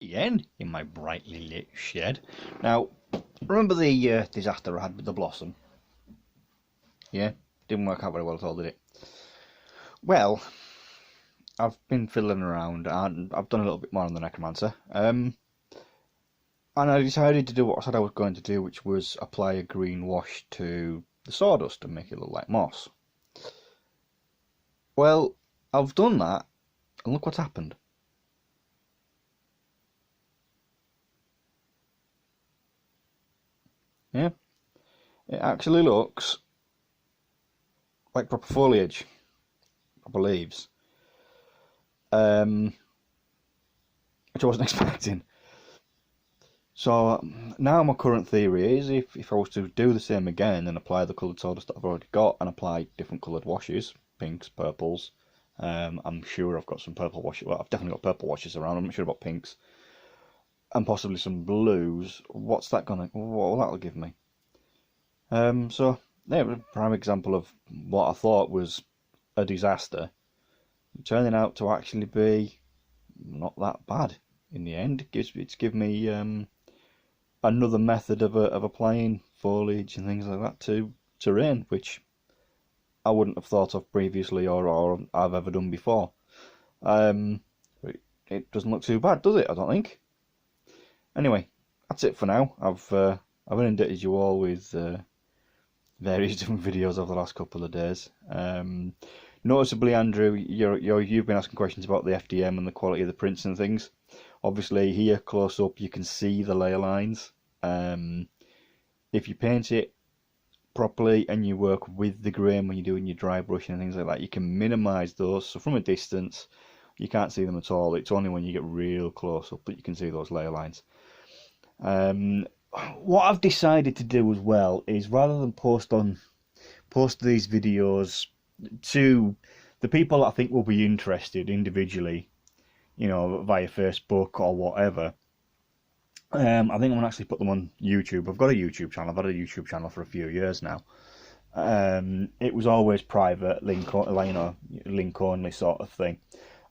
again in my brightly lit shed. Now, remember the disaster I had with the blossom? Yeah, didn't work out very well at all, did it? Well, I've been fiddling around and I've done a little bit more on the necromancer. And I decided to do what I said I was going to do, which was apply a green wash to the sawdust and make it look like moss. Well, I've done that, and look what's happened. Yeah, it actually looks like proper foliage, proper leaves, which I wasn't expecting. So now my current theory is if I was to do the same again and apply the coloured sawdust that I've already got and apply different coloured washes, pinks, purples, I'm sure I've got some purple washes, well I've definitely got purple washes around, I'm not sure about pinks, and possibly some blues, what that'll give me. So yeah, it was a prime example of what I thought was a disaster turning out to actually be not that bad in the end. It's given me another method of applying foliage and things like that to terrain, which I wouldn't have thought of previously or I've ever done before. It doesn't look too bad, does it? I don't think. Anyway, that's it for now. I've inundated you all with various different videos over the last couple of days. Noticeably, Andrew, you've been asking questions about the FDM and the quality of the prints and things. Obviously, here close up, you can see the layer lines. If you paint it properly and you work with the grain when you're doing your dry brushing and things like that, you can minimise those. So from a distance, you can't see them at all. It's only when you get real close up that you can see those layer lines. What I've decided to do as well is rather than post these videos to the people that I think will be interested individually, via Facebook or whatever, I think I'm going to actually put them on YouTube. I've got a YouTube channel. I've had a YouTube channel for a few years now. It was always private, link only sort of thing.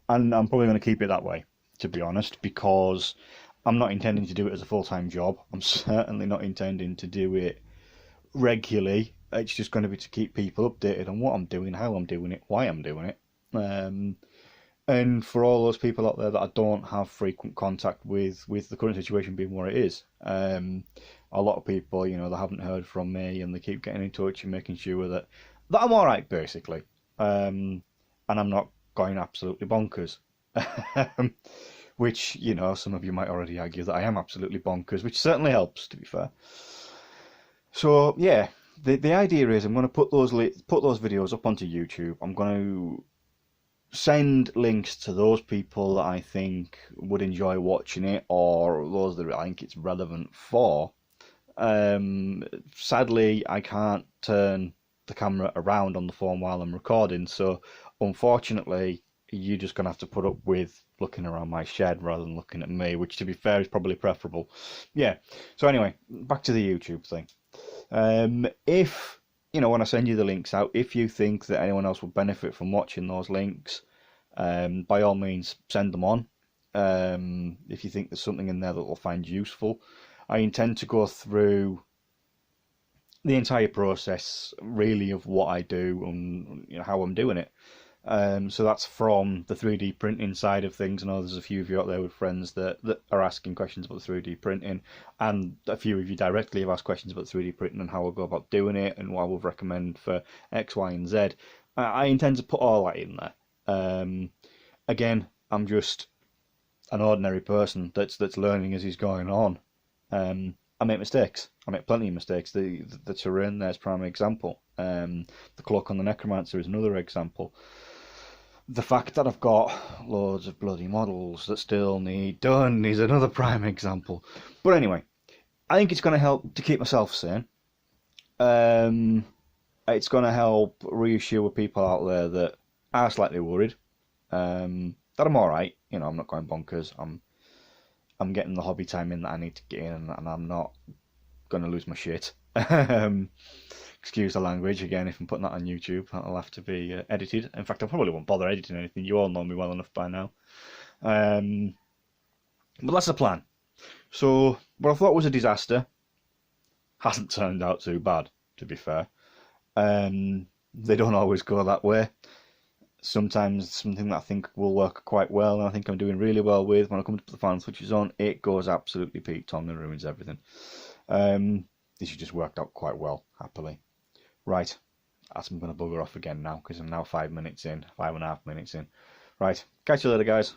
And I'm probably going to keep it that way, to be honest, because I'm not intending to do it as a full-time job. I'm certainly not intending to do it regularly. It's just going to be to keep people updated on what I'm doing, how I'm doing it, why I'm doing it. And for all those people out there that I don't have frequent contact with the current situation being where it is, a lot of people, they haven't heard from me and they keep getting in touch and making sure that I'm all right, basically. And I'm not going absolutely bonkers. Which, some of you might already argue that I am absolutely bonkers, which certainly helps, to be fair. So, yeah, the idea is I'm going to put those videos up onto YouTube. I'm going to send links to those people that I think would enjoy watching it, or those that I think it's relevant for. Sadly, I can't turn the camera around on the phone while I'm recording, so unfortunately, you're just going to have to put up with looking around my shed rather than looking at me, which, to be fair, is probably preferable. Yeah, so anyway, back to the YouTube thing. If, when I send you the links out, if you think that anyone else would benefit from watching those links, by all means, send them on. If you think there's something in there that they'll find useful. I intend to go through the entire process, really, of what I do and how I'm doing it. So that's from the 3D printing side of things. I know there's a few of you out there with friends that are asking questions about 3D printing, and a few of you directly have asked questions about 3D printing and how I go about doing it and what I would recommend for X, Y, and Z. I intend to put all that in there. Again, I'm just an ordinary person that's learning as he's going on. I make mistakes. I make plenty of mistakes. The terrain there's prime example. The cloak on the necromancer is another example. The fact that I've got loads of bloody models that still need done is another prime example. But anyway, I think it's going to help to keep myself sane. It's going to help reassure people out there that are slightly worried. That I'm alright. I'm not going bonkers. I'm getting the hobby time in that I need to get in, and I'm not going to lose my shit. Excuse the language again. If I'm putting that on YouTube, that'll have to be edited. In fact, I probably won't bother editing anything. You all know me well enough by now. But that's the plan. So what I thought was a disaster hasn't turned out too bad, to be fair. They don't always go that way. Sometimes something that I think will work quite well, and I think I'm doing really well with, when I come to the final switches on, it goes absolutely Pete Tong and ruins everything. This has just worked out quite well, happily. Right, I'm going to bugger off again now, because I'm now 5 minutes in, 5.5 minutes in. Right, catch you later, guys.